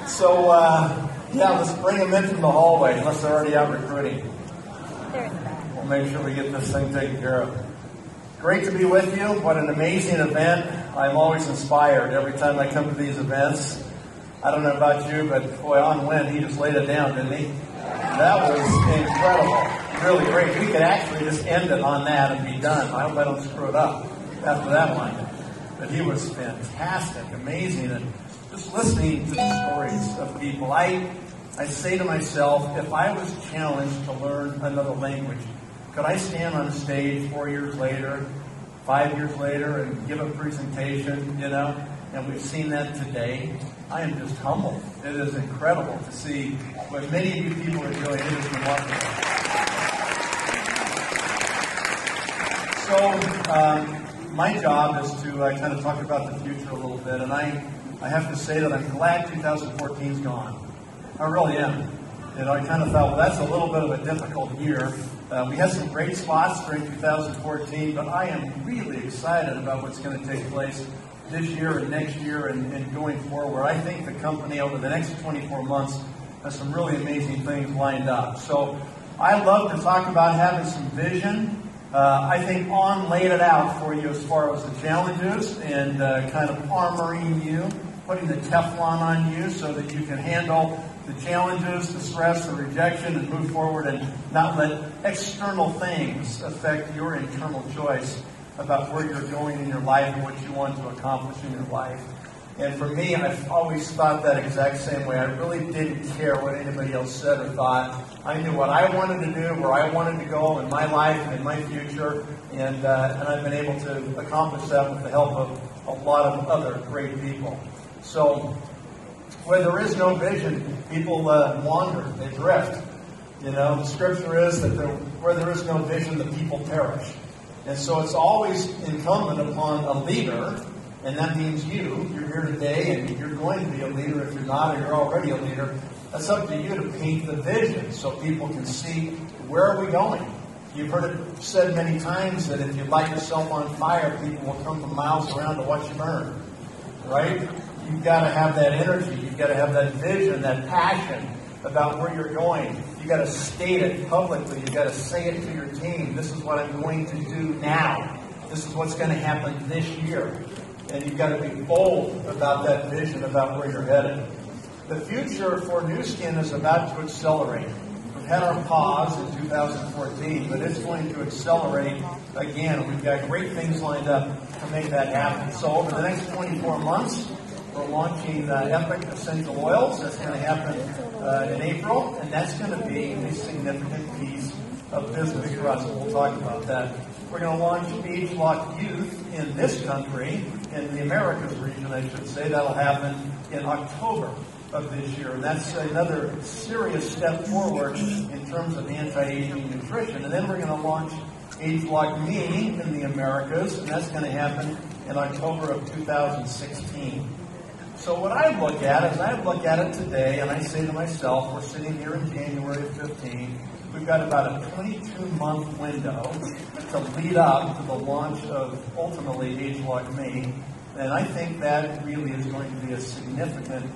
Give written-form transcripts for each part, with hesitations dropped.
So, yeah, let's bring them in from the hallway, unless they're already out recruiting. We'll make sure we get this thing taken care of. Great to be with you. What an amazing event. I'm always inspired every time I come to these events. I don't know about you, but boy, on Wynn, he just laid it down, didn't he? That was incredible. Really great. We could actually just end it on that and be done. I hope I don't screw it up after that one. But he was fantastic, amazing, and just listening to the stories of people. I say to myself, if I was challenged to learn another language, could I stand on a stage 4 years later, 5 years later, and give a presentation, And we've seen that today. I am just humbled. It is incredible to see what many of you people are doing. It is remarkable. So, my job is to kind of talk about the future a little bit, and I have to say that I'm glad 2014's gone. I really am. I kind of thought, well, that's a little bit of a difficult year. We had some great spots during 2014, but I am really excited about what's going to take place this year and next year and going forward. I think the company over the next 24 months has some really amazing things lined up. So I love to talk about having some vision. I think On laid it out for you as far as the challenges and kind of armoring you, putting the Teflon on you so that you can handle the challenges, the stress, the rejection, and move forward and not let external things affect your internal choice about where you're going in your life and what you want to accomplish in your life. And for me, I've always thought that exact same way. I really didn't care what anybody else said or thought. I knew what I wanted to do, where I wanted to go in my life and in my future, and I've been able to accomplish that with the help of a lot of other great people. So, where there is no vision, people wander, they drift. The scripture is that where there is no vision, the people perish. And so it's always incumbent upon a leader, and that means you're here today, and you're going to be a leader if you're not, or you're already a leader. That's up to you to paint the vision so people can see where are we going. You've heard it said many times that if you light yourself on fire, people will come from miles around to watch you burn. Right? You've got to have that energy. You've got to have that vision, that passion about where you're going. You've got to state it publicly. You've got to say it to your team. This is what I'm going to do now. This is what's going to happen this year. And you've got to be bold about that vision, about where you're headed. The future for Nu Skin is about to accelerate. We've had our pause in 2014, but it's going to accelerate again. We've got great things lined up to make that happen. So over the next 24 months, we're launching Epic Essential Oils. That's going to happen in April, and that's going to be a significant piece of business for us. We'll talk about that. We're going to launch ageLOC Youth in this country, in the Americas region, I should say. That'll happen in October of this year, and that's another serious step forward in terms of anti-aging nutrition. And then we're going to launch ageLOC Me in the Americas, and that's going to happen in October of 2016. So what I look at is I look at it today, and I say to myself, we're sitting here in January of 15. We've got about a 22-month window to lead up to the launch of, ultimately, ageLOC Me. And I think that really is going to be a significant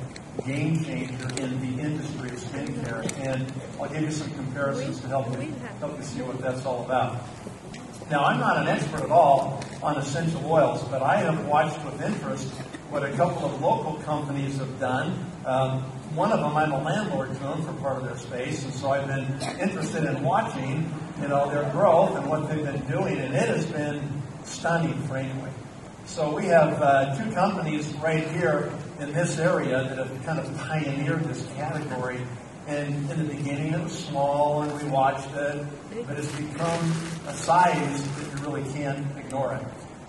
game changer in the industry of skincare. And I'll give you some comparisons to help you see what that's all about. Now, I'm not an expert at all on essential oils, but I have watched with interest what a couple of local companies have done. One of them, I'm a landlord to them for part of their space, and so I've been interested in watching, their growth and what they've been doing, and it has been stunning, frankly. So we have two companies right here in this area that have kind of pioneered this category. And in the beginning, it was small, and we watched it, but it's become a size that you really can't ignore it.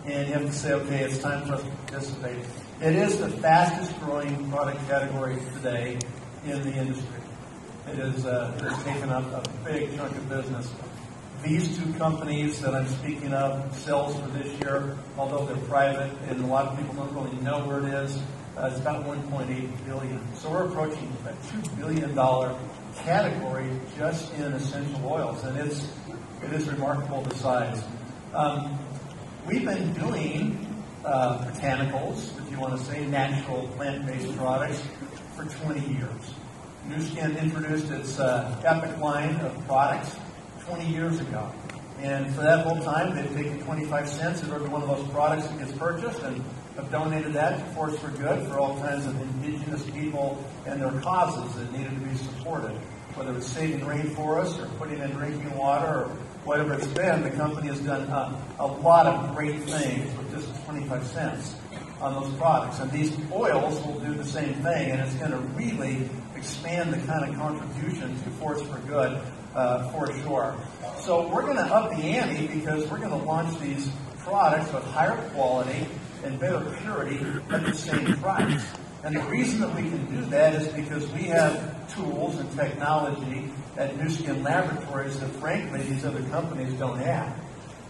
And you have to say, okay, it's time for us to participate. It is the fastest growing product category today in the industry. It has taken up a big chunk of business. These two companies that I'm speaking of, sales for this year, although they're private and a lot of people don't really know where it is, it's about $1.8 billion. So we're approaching a $2 billion category just in essential oils, and it is remarkable the size. We've been doing botanicals, if you want to say, natural plant-based products for 20 years. Nu Skin introduced its Epic line of products 20 years ago. And for that whole time, they've taken 25 cents in every one of those products that gets purchased and have donated that to Force for Good for all kinds of indigenous people and their causes that needed to be supported. Whether it's saving rainforests or putting in drinking water or whatever it's been, the company has done a lot of great things with just 25 cents on those products. And these oils will do the same thing, and it's going to really expand the kind of contribution to Force for Good for sure. So we're going to up the ante because we're going to launch these products with higher quality and better purity at the same price. And the reason that we can do that is because we have tools and technology at Nu Skin Laboratories that, frankly, these other companies don't have.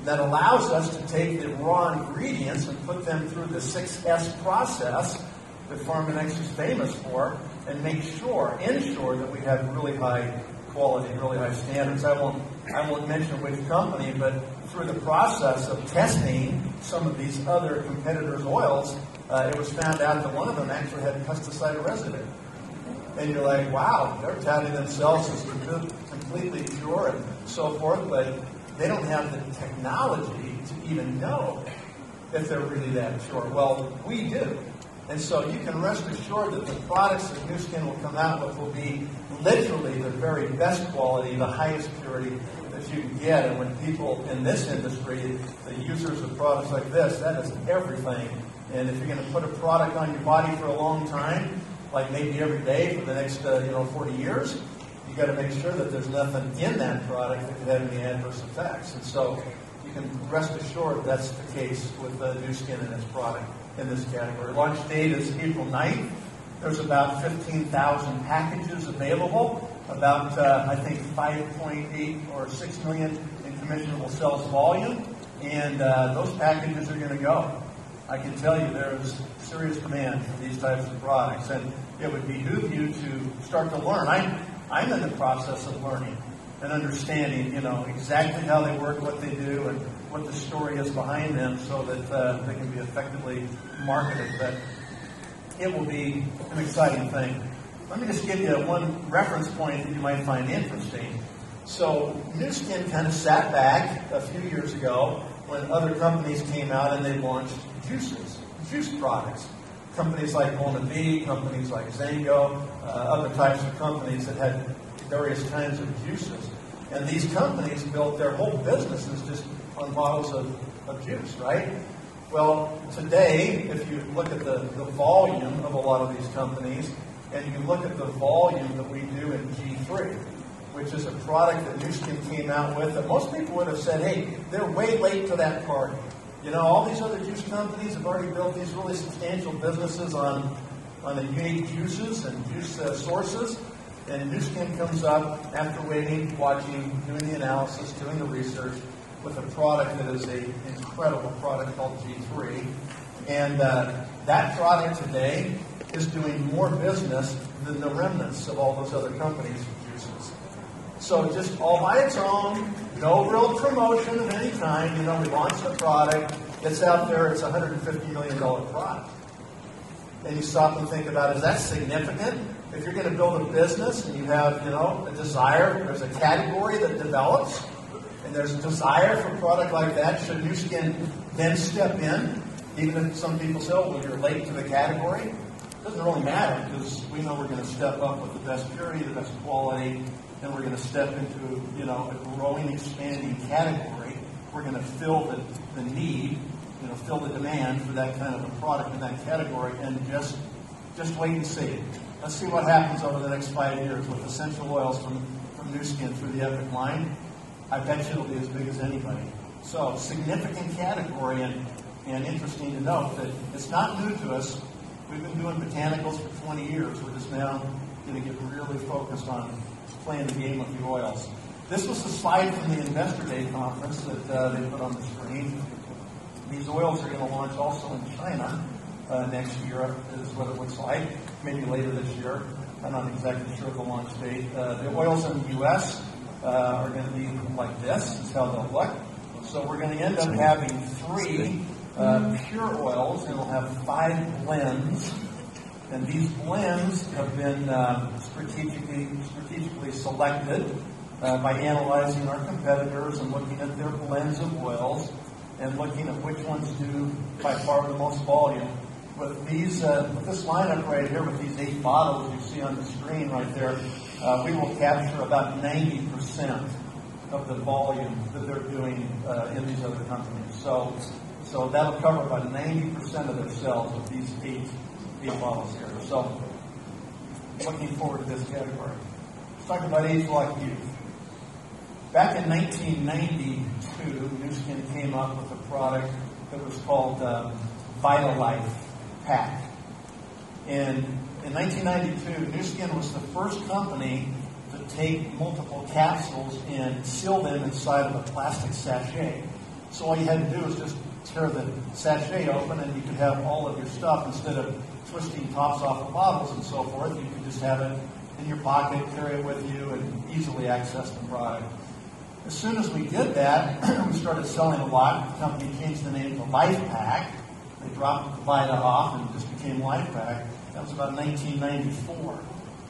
That allows us to take the raw ingredients and put them through the 6S process that Pharmanex is famous for, and ensure that we have really high quality, really high standards. I won't mention which company, but through the process of testing some of these other competitors' oils, it was found out that one of them actually had pesticide residue. And you're like, wow, they're touting themselves as completely pure and so forth, but they don't have the technology to even know if they're really that pure. Well, we do. And so you can rest assured that the products that Nu Skin will come out with will be literally the very best quality, the highest purity that you can get. And when people in this industry, the users of products like this, that is everything. And if you're going to put a product on your body for a long time, like maybe every day for the next 40 years, you got to make sure that there's nothing in that product that could have any adverse effects. And so you can rest assured that's the case with Nu Skin and its product in this category. Launch date is April 9th. There's about 15,000 packages available, about, I think, 5.8 or 6 million in commissionable sales volume, and those packages are going to go. I can tell you there is serious demand for these types of products, and it would behoove you to start to learn. I'm in the process of learning and understanding, exactly how they work, what they do, and what the story is behind them so that they can be effectively marketed. But it will be an exciting thing. Let me just give you one reference point that you might find interesting. So Nu Skin kind of sat back a few years ago when other companies came out and they launched juice products. Companies like Bonavie, companies like Zango, other types of companies that had various kinds of juices. And these companies built their whole businesses just on bottles of juice, right? Well, today, if you look at the volume of a lot of these companies, and you look at the volume that we do in G3, which is a product that Nu Skin came out with, that most people would have said, hey, they're way late to that party. All these other juice companies have already built these really substantial businesses on the unique juices and juice sources. And Nu Skin comes up after waiting, watching, doing the analysis, doing the research with a product that is an incredible product called G3. And that product today is doing more business than the remnants of all those other companies for juices. So just all by its own, no real promotion of any kind. We launched a product, it's out there, it's a $150 million product. And you stop and think about, is that significant? If you're going to build a business and you have, a desire, there's a category that develops, and there's a desire for a product like that, should Nu Skin then step in, even if some people say, well, you're late to the category? It doesn't really matter, because we know we're going to step up with the best purity, the best quality, and we're going to step into, a growing, expanding category. We're going to fill the need, fill the demand for that kind of a product in that category, and just wait and see. Let's see what happens over the next 5 years with essential oils from Nu Skin through the Epic line. I bet you it'll be as big as anybody. So, significant category, and interesting to note that it's not new to us. We've been doing botanicals for 20 years. We're just now going to get really focused on playing the game with the oils. This was a slide from the Investor Day conference that they put on the screen. These oils are going to launch also in China next year, is what it looks like, maybe later this year. I'm not exactly sure of the launch date. The oils in the U.S. Are going to be like this. Is how they'll look. So we're going to end up having 3 pure oils, and we'll have 5 blends. And these blends have been strategically selected by analyzing our competitors and looking at their blends of oils and looking at which ones do by far the most volume. With this lineup right here, with these 8 bottles you see on the screen right there, we will capture about 90% of the volume that they're doing in these other companies. So that'll cover about 90% of their sales with these eight bottles here. So looking forward to this category. Let's talk about age-lock youth. Back in 1992, Nu Skin came up with a product that was called VitaLife Pack. And in 1992, Nu Skin was the first company to take multiple capsules and seal them inside of a plastic sachet. So all you had to do was just tear the sachet open and you could have all of your stuff instead of twisting tops off the bottles and so forth. You could just have it in your pocket, carry it with you, and easily access the product. As soon as we did that, we started selling a lot. The company changed the name to Life Pack. They dropped the Vita off and it just became Life Pack. That was about 1994.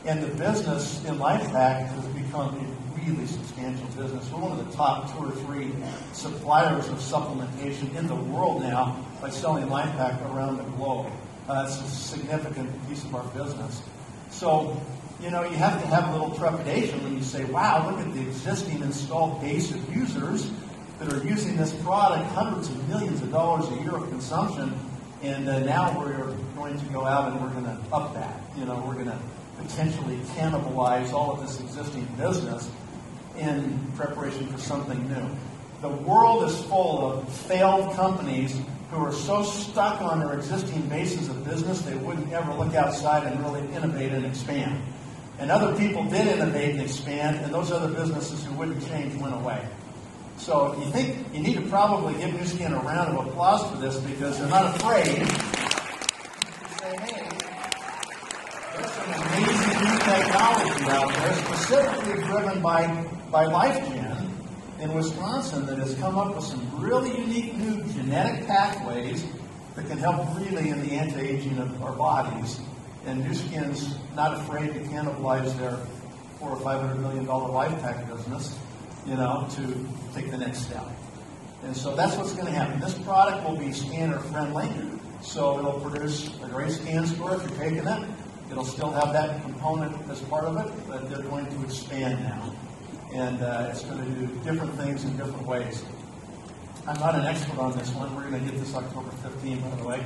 And the business in Life Pack has become a really substantial business. We're one of the top 2 or 3 suppliers of supplementation in the world now by selling Life Pack around the globe. It's a significant piece of our business. So, you have to have a little trepidation when you say, wow, look at the existing installed base of users that are using this product, hundreds of millions of dollars a year of consumption, and now we're going to go out and we're going to up that. We're going to potentially cannibalize all of this existing business in preparation for something new. The world is full of failed companies who are so stuck on their existing bases of business they wouldn't ever look outside and really innovate and expand. And other people did innovate and expand, and those other businesses who wouldn't change went away. So you think you need to probably give Nu Skin a round of applause for this because they're not afraid to say, hey, there's some amazing new technology out there, specifically driven by LifeGen in Wisconsin, that has come up with some really unique new genetic pathways that can help really in the anti-aging of our bodies. And Nu Skin's not afraid to cannibalize their $400 or $500 million Life Pack business, to take the next step. And so that's what's going to happen. This product will be scanner friendly, so it'll produce a great scan score if you're taking it. It'll still have that component as part of it, but they're going to expand now. And it's going to do different things in different ways. I'm not an expert on this one. We're going to get this October 15, by the way.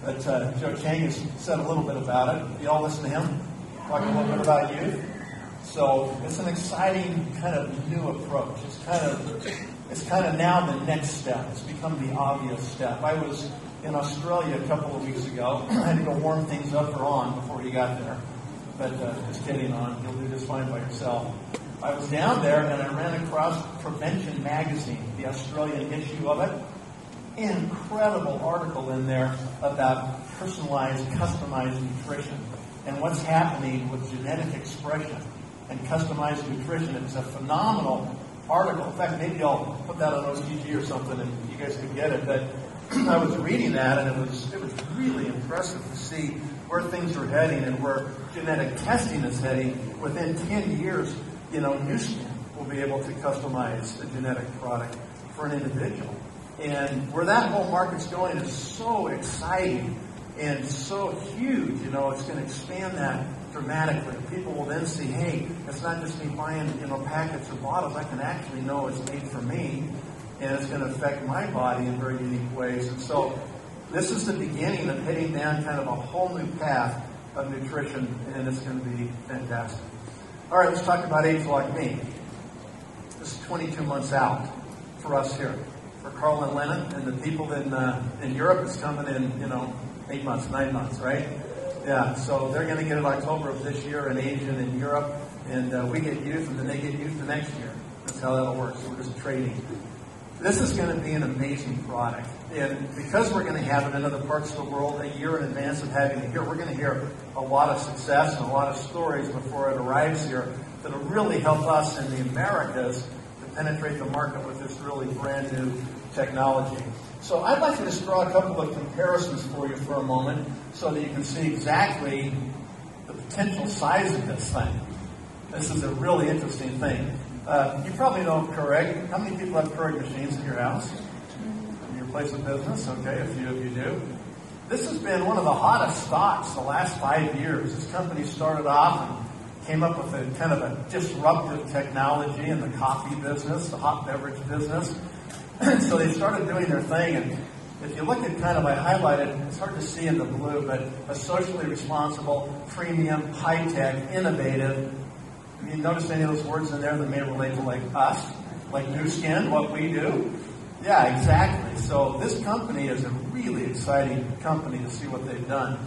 But Joe Chang has said a little bit about it. You all listen to him talk a little bit about youth. So it's an exciting kind of new approach. It's kind of now the next step. It's become the obvious step. I was in Australia a couple of weeks ago. I had to go warm things up for On before he got there. But just kidding, On. You'll do just fine by yourself. I was down there and I ran across Prevention Magazine, the Australian issue of it. Incredible article in there about personalized, customized nutrition and what's happening with genetic expression and customized nutrition. It's a phenomenal article. In fact, maybe I'll put that on OCG or something and you guys can get it. But I was reading that and it was really impressive to see where things are heading and where genetic testing is heading. Within 10 years, Nu Skin will be able to customize a genetic product for an individual. And where that whole market's going is so exciting and so huge. It's going to expand that dramatically. People will then see, hey, it's not just me buying, packets or bottles. I can actually know it's made for me, and it's going to affect my body in very unique ways. And so this is the beginning of heading down kind of a whole new path of nutrition, and it's going to be fantastic. All right, let's talk about Age Like Me. This is 22 months out for us here. For Carl and Lennon and the people in Europe, it's coming in, 8 months, 9 months, right? Yeah, so they're going to get it October of this year in Asia and in Europe, and we get youth, and then they get youth the next year. That's how that'll work. So we're just trading. This is going to be an amazing product, and because we're going to have it in other parts of the world a year in advance of having it here, we're going to hear a lot of success and a lot of stories before it arrives here that'll really help us in the Americas to penetrate the market with this really brand new technology. So I'd like to just draw a couple of comparisons for you for a moment so that you can see exactly the potential size of this thing. This is a really interesting thing. You probably know Keurig. How many people have Keurig machines in your house? In your place of business? Okay, a few of you do. This has been one of the hottest stocks the last 5 years. This company started off and came up with a kind of a disruptive technology in the coffee business, the hot beverage business. So they started doing their thing, and if you look at kind of, I highlighted, it's hard to see in the blue, but a socially responsible, premium, high-tech, innovative. You notice any of those words in there that may relate to like us, like Nu Skin, what we do? Yeah, exactly. So this company is a really exciting company to see what they've done.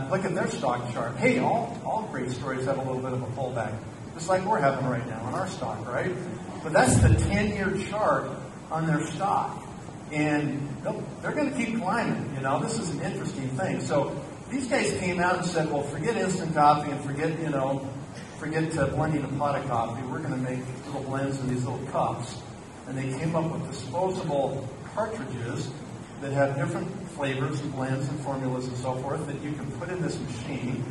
Look at their stock chart. Hey, all great stories have a little bit of a pullback, just like we're having right now on our stock, right? But that's the 10-year chart on their stock. And they're going to keep climbing. You know, this is an interesting thing. So these guys came out and said, well, forget instant coffee and forget blending a pot of coffee. We're going to make little blends in these little cups. And they came up with disposable cartridges that have different flavors and blends and formulas and so forth that you can put in this machine,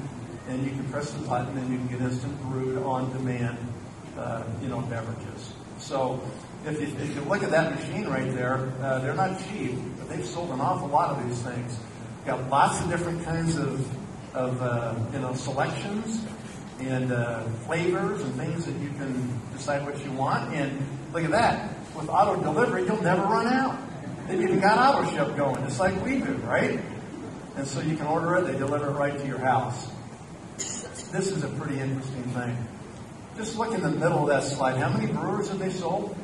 and you can press the button and you can get instant brewed on demand, beverages. So if you look at that machine right there, they're not cheap, but they've sold an awful lot of these things. Got lots of different kinds of selections and flavors and things that you can decide what you want. And look at that. With auto delivery, you'll never run out. They've even got auto ship going, just like we do, right? And so you can order it, they deliver it right to your house. This is a pretty interesting thing. Just look in the middle of that slide. How many brewers have they sold?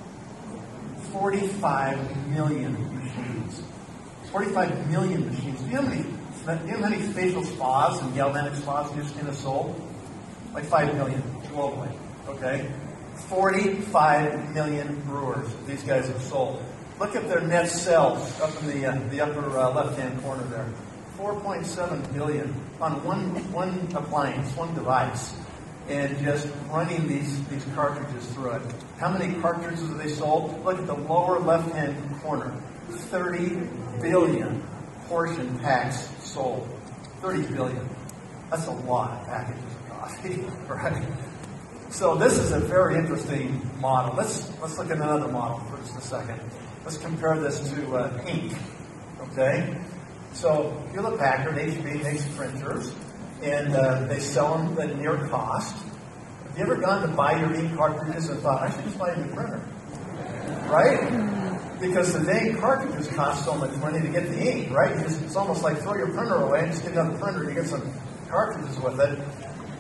45 million machines. 45 million machines. Do you know how many facial spas and galvanic spas Nu Skin have sold? Like 5 million globally. Okay? 45 million brewers these guys have sold. Look at their net sales up in the upper left-hand corner there. 4.7 billion on one appliance, one device, and just running these cartridges through it. How many cartridges have they sold? Look at the lower left-hand corner. 30 billion portion packs sold. 30 billion. That's a lot of packages of coffee, right? So this is a very interesting model. Let's look at another model for just a second. Let's compare this to ink. Okay? So Hewlett Packard, HP, makes printers, and they sell them at near cost. Have you ever gone to buy your ink cartridges and thought, I should just buy a new printer? Right? Because the dang cartridges cost so much money to get the ink, right? It's almost like throw your printer away and just get another printer. You get some cartridges with it.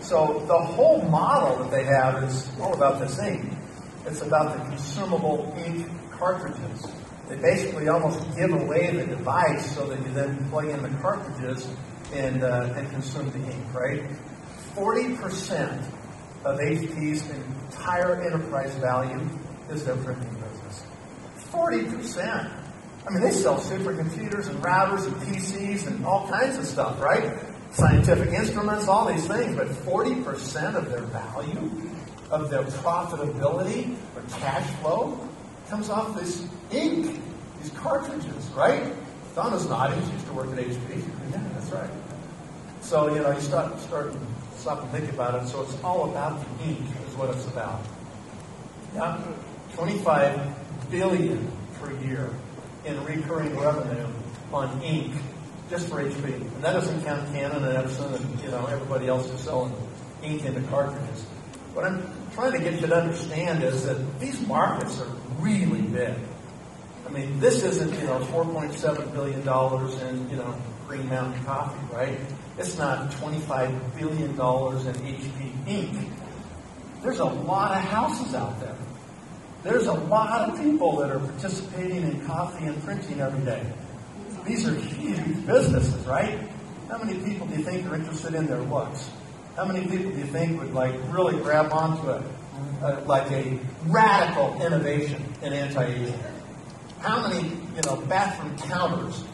So the whole model that they have is all about this ink. It's about the consumable ink cartridges. They basically almost give away the device so that you then plug in the cartridges and consume the ink, right? 40% of HP's entire enterprise value is their printing business. 40%. I mean, they sell supercomputers and routers and PCs and all kinds of stuff, right? Scientific instruments, all these things, but 40% of their value, of their profitability or cash flow, comes off this ink, these cartridges, right? Donna's nodding. She used to work at HP. Yeah, that's right. So, you stop and think about it. So it's all about the ink is what it's about. Yeah, 25 billion per year in recurring revenue on ink, just for HP. And that doesn't count Canon and Epson and, everybody else who's selling ink into cartridges. What I'm trying to get you to understand is that these markets are really big. I mean, this isn't, $4.7 billion in, Green Mountain coffee, right? It's not $25 billion in HP ink. There's a lot of houses out there. There's a lot of people that are participating in coffee and printing every day. These are huge businesses, right? How many people do you think are interested in their looks? How many people do you think would really grab onto a radical innovation in anti-aging? How many bathroom counters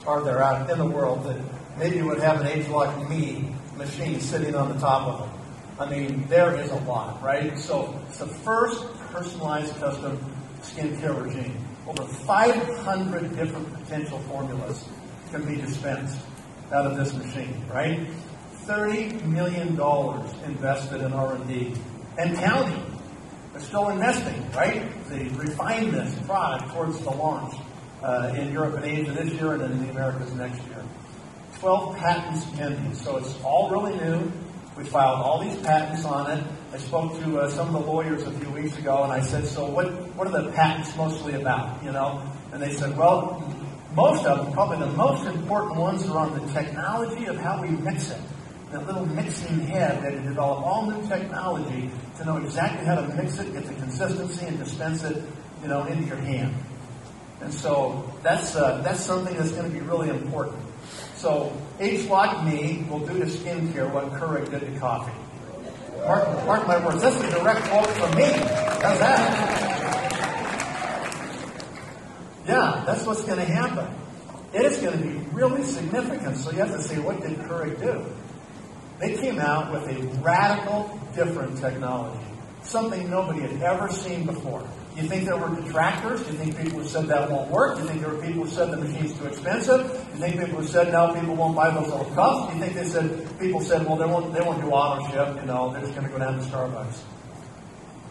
are there out in the world that maybe would have an Age-Lock Me machine sitting on the top of them? I mean, there is a lot, right? So it's the first personalized custom skincare regime. over 500 different potential formulas can be dispensed out of this machine, right? $30 million invested in R&D and counting. They're still investing, right? They refine this product towards the launch in Europe and Asia this year and then in the Americas next year. 12 patents pending, so it's all really new. We filed all these patents on it. I spoke to some of the lawyers a few weeks ago, and I said, so what are the patents mostly about, you know? And they said, well, most of them, probably the most important ones are on the technology of how we mix it. That little mixing head, they develop all new technology to know exactly how to mix it, get the consistency, and dispense it, you know, into your hand. And so that's something that's going to be really important. So H like me will do to skincare what Keurig did to coffee. Mark my words. That's a direct quote from me. How's that? Yeah, that's what's going to happen. It is going to be really significant. So you have to say, what did Keurig do? They came out with a radical, different technology. Something nobody had ever seen before. Do you think there were detractors? Do you think people who said that won't work? Do you think there were people who said the machine's too expensive? Do you think people who said, no, people won't buy those little cups? Do you think people said, well, they won't do auto ship, you know, they're just going to go down to Starbucks?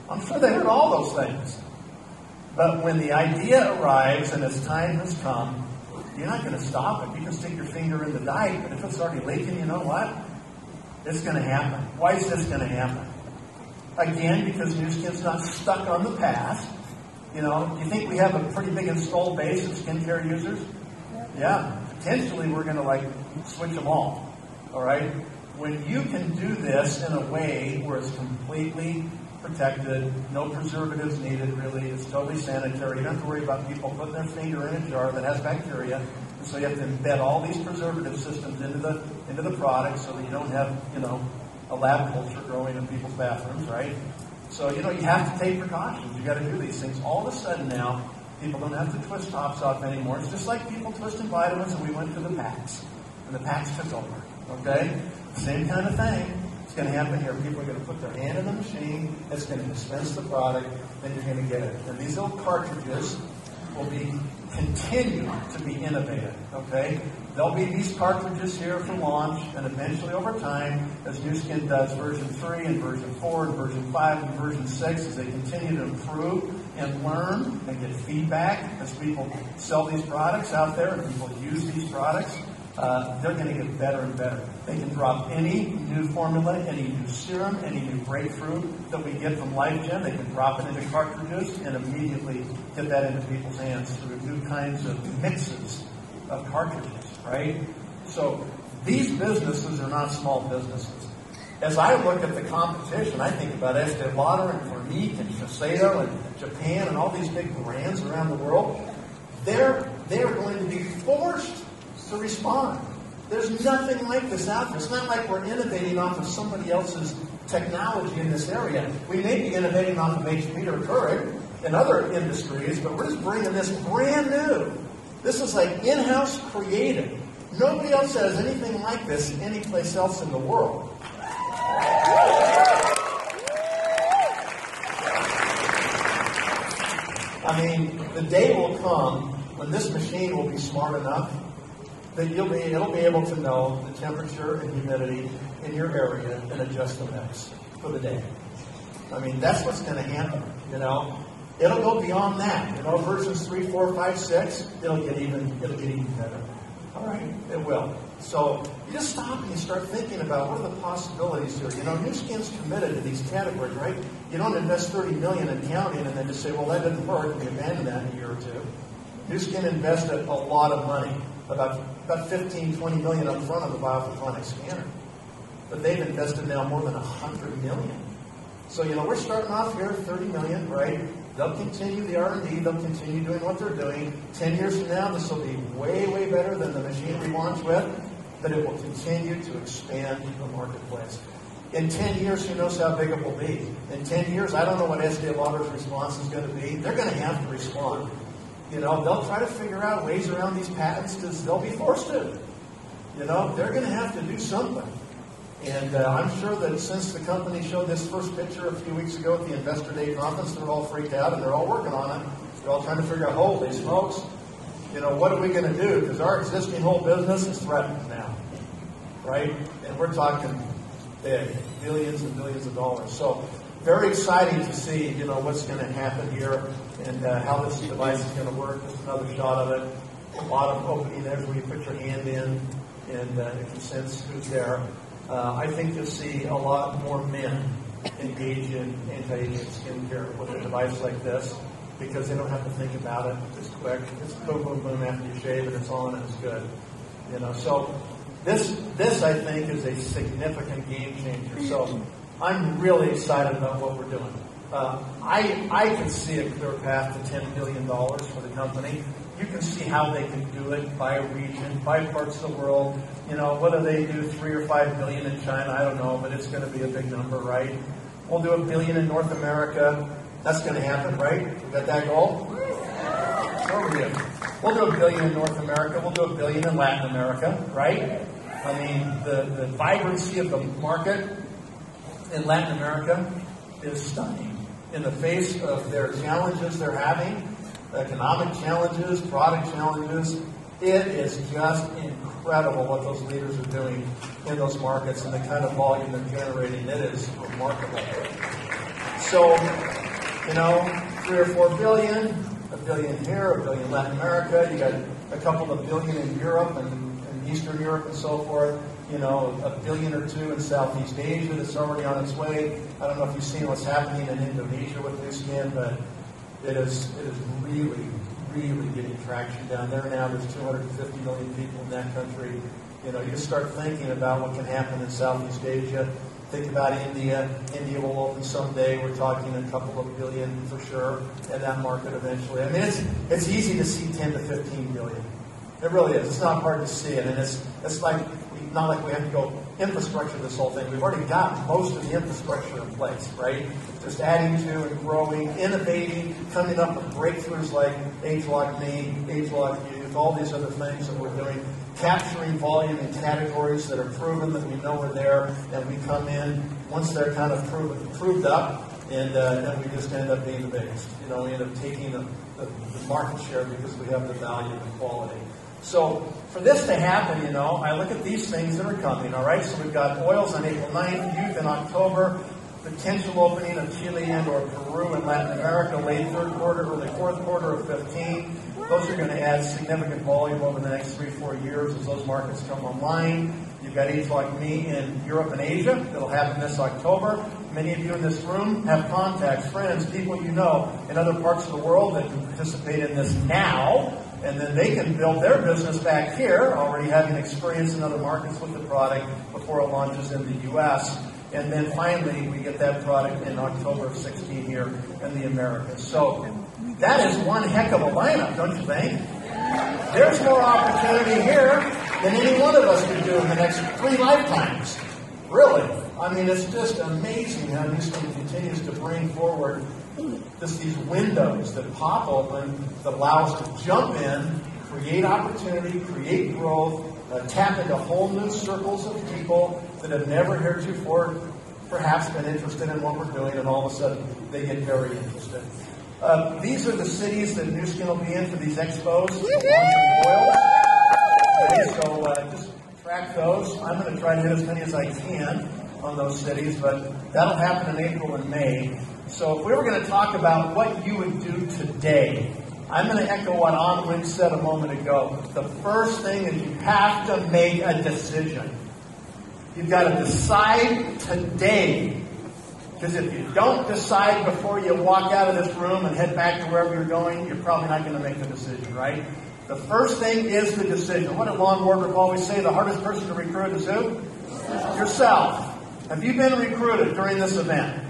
I'm sure they heard all those things. But when the idea arrives and its time has come, you're not going to stop it. You can stick your finger in the dike, but if it's already leaking, you know what? It's going to happen. Why is this going to happen? Again, because Nu Skin's not stuck on the past. You know, do you think we have a pretty big installed base of skincare users? Yeah. Potentially we're going to switch them all. All right? When you can do this in a way where it's completely protected, no preservatives needed really, it's totally sanitary, you don't have to worry about people putting their finger in a jar that has bacteria, and so you have to embed all these preservative systems into the product so that you don't have, you know, a lab culture growing in people's bathrooms, right? So, you know, you have to take precautions. You got to do these things. All of a sudden now, people don't have to twist tops off anymore. It's just like people twisting vitamins, and we went to the packs, and the packs took over. Okay, same kind of thing. It's going to happen here. People are going to put their hand in the machine. It's going to dispense the product, then you're going to get it. And these little cartridges will continue to be innovative. Okay. There'll be these cartridges here for launch, and eventually over time, as Nu Skin does version 3 and version 4 and version 5 and version 6, as they continue to improve and learn and get feedback as people sell these products out there and people use these products, they're going to get better and better. They can drop any new formula, any new serum, any new breakthrough that we get from LifeGen. They can drop it into cartridges and immediately get that into people's hands through new kinds of mixes of cartridges. Right? So these businesses are not small businesses. As I look at the competition, I think about Estee Lauder and Clinique and Shiseido and Japan and all these big brands around the world. They're going to be forced to respond. There's nothing like this out there. It's not like we're innovating off of somebody else's technology in this area. We may be innovating off of HP or Keurig in other industries, but we're just bringing this brand new. This is like in-house created. Nobody else has anything like this anyplace else in the world. I mean, the day will come when this machine will be smart enough that it'll be able to know the temperature and humidity in your area and adjust the mix for the day. I mean, that's what's going to happen, you know. It'll go beyond that. You know, versions 3, 4, 5, 6, it'll get even better. All right, it will. So you just stop and you start thinking about what are the possibilities here. You know, Nu Skin's committed to these categories, right? You don't invest $30 million in counting and then just say, well, that didn't work, and we abandon that in a year or two. Nu Skin invested a lot of money, about 15, 20 million up front on the biophotonic scanner. But they've invested now more than $100 million. So, you know, we're starting off here at $30 million, right? They'll continue the R&D. They'll continue doing what they're doing. 10 years from now, this will be way, way better than the machine we launched with, but it will continue to expand the marketplace. In 10 years, who knows how big it will be? In 10 years, I don't know what Estee Lauder's response is going to be. They're going to have to respond. You know, they'll try to figure out ways around these patents because they'll be forced to. You know, they're going to have to do something. And I'm sure that since the company showed this first picture a few weeks ago at the Investor Day conference, they're all freaked out and they're all working on it. They're all trying to figure out, holy smokes, what are we going to do? Because our existing whole business is threatened now, right? And we're talking big, billions and billions of dollars. So very exciting to see, what's going to happen here and how this device is going to work. Just another shot of it. A lot of opening there where you put your hand in and you can sense who's there. I think you'll see a lot more men engage in anti-aging skincare with a device like this because they don't have to think about it. It's quick. It's boom, boom, boom after you shave and it's on and it's good. So this I think is a significant game changer. So I'm really excited about what we're doing. I can see a clear path to $10 billion for the company. You can see how they can do it by region, by parts of the world. Whether they do 3 or 5 billion in China, I don't know, but it's going to be a big number, right? We'll do $1 billion in North America. That's going to happen, right? We got that goal? Where are we at? We'll do $1 billion in North America. We'll do $1 billion in Latin America, right? I mean, the vibrancy of the market in Latin America is stunning. In the face of their challenges they're having, economic challenges, product challenges, it is just incredible what those leaders are doing in those markets and the kind of volume they're generating. It is remarkable. So, 3 or 4 billion, $1 billion here, $1 billion in Latin America, you got a couple of billion in Europe and Eastern Europe and so forth. $1 billion or $2 billion in Southeast Asia that's already on its way. I don't know if you've seen what's happening in Indonesia with Nu Skin, but it is really, really getting traction down there now. There's 250 million people in that country. You just start thinking about what can happen in Southeast Asia. Think about India. India will open someday. We're talking a couple of billion for sure in that market eventually. I mean, it's easy to see 10 to 15 billion. It really is. It's not hard to see it, and it's not like we have to go infrastructure this whole thing. We've already got most of the infrastructure in place, right? Just adding to and growing, innovating, coming up with breakthroughs like ageLOC Me, ageLOC Youth, all these other things that we're doing, capturing volume in categories that are proven that we know are there, and we come in once they're kind of proved up, and we just end up being the biggest. We end up taking the market share because we have the value and the quality. So for this to happen, I look at these things that are coming, all right? So we've got oils on April 9th, youth in October, potential opening of Chile and or Peru and Latin America late third quarter, early fourth quarter of 15. Those are going to add significant volume over the next 3-4 years as those markets come online. You've got ageLOC Me in Europe and Asia. It'll happen this October. Many of you in this room have contacts, friends, people you know in other parts of the world that can participate in this now. And then they can build their business back here, already having experience in other markets with the product before it launches in the U.S. And then finally, we get that product in October of 16 here in the Americas. So that is one heck of a lineup, don't you think? There's more opportunity here than any one of us could do in the next 3 lifetimes. Really. I mean, it's just amazing how Nu Skin continues to bring forward just these windows that pop open that allow us to jump in, create opportunity, create growth, tap into whole new circles of people that have never heretofore perhaps been interested in what we're doing, and all of a sudden they get very interested. These are the cities that Nu Skin will be in for these expos, launching oils. Okay, so just track those. I'm going to try to hit as many as I can on those cities, but that'll happen in April and May. So if we were going to talk about what you would do today, I'm going to echo what Anwen said a moment ago. The first thing is you have to make a decision. You've got to decide today. Because if you don't decide before you walk out of this room and head back to wherever you're going, you're probably not going to make the decision, right? The first thing is the decision. What did Lon Wardrop always say? The hardest person to recruit is who? Yourself. Have you been recruited during this event?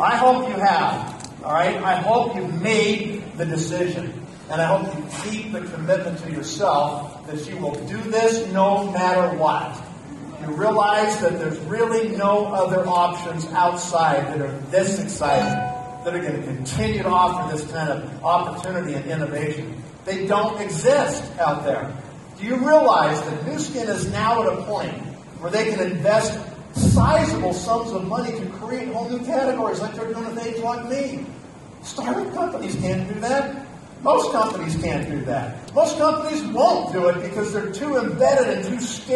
I hope you have. All right? I hope you've made the decision. And I hope you keep the commitment to yourself that you will do this no matter what. You realize that there's really no other options outside that are this exciting, that are going to continue to offer this kind of opportunity and innovation. They don't exist out there. Do you realize that Nu Skin is now at a point where they can invest sizable sums of money to create whole new categories like they're doing with Age Like Me. Startup companies can't do that. Most companies can't do that. Most companies won't do it because they're too embedded and too scared.